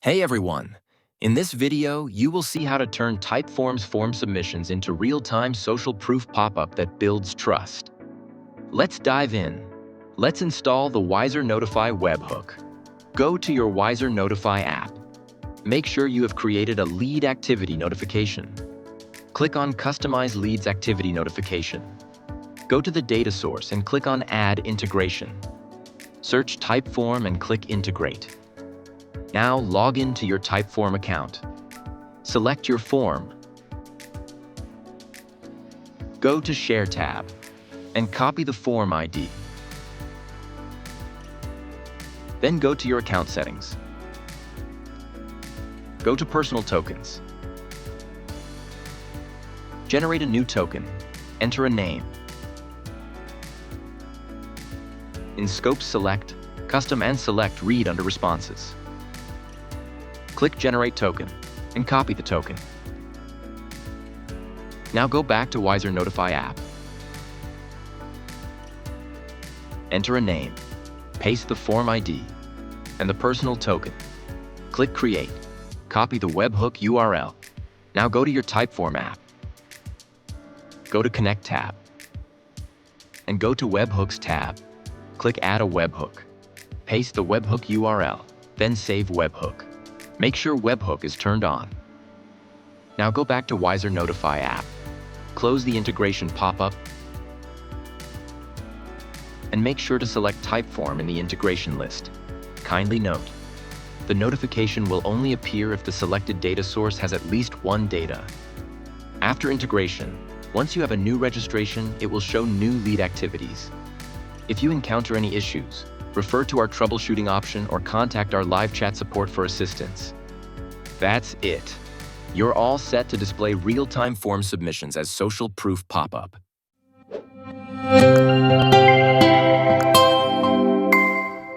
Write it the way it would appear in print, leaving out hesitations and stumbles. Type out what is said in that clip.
Hey everyone! In this video, you will see how to turn Typeform's form submissions into real-time social proof pop-up that builds trust. Let's dive in. Let's install the WiserNotify webhook. Go to your WiserNotify app. Make sure you have created a lead activity notification. Click on Customize Leads Activity Notification. Go to the data source and click on Add Integration. Search Typeform and click Integrate. Now log in to your Typeform account. Select your form. Go to Share tab and copy the form ID. Then go to your account settings. Go to Personal Tokens. Generate a new token. Enter a name. In Scope, select Custom and select Read under Responses. Click Generate Token and copy the token. Now go back to WiserNotify app. Enter a name, paste the form ID, and the personal token. Click Create. Copy the webhook URL. Now go to your Typeform app. Go to Connect tab. And go to Webhooks tab. Click Add a webhook. Paste the webhook URL, then save webhook. Make sure webhook is turned on. Now go back to WiserNotify app. Close the integration pop-up and make sure to select Typeform in the integration list. Kindly note, the notification will only appear if the selected data source has at least one data. After integration, once you have a new registration, it will show new lead activities. If you encounter any issues, refer to our troubleshooting option or contact our live chat support for assistance. That's it. You're all set to display real-time form submissions as social proof pop-up.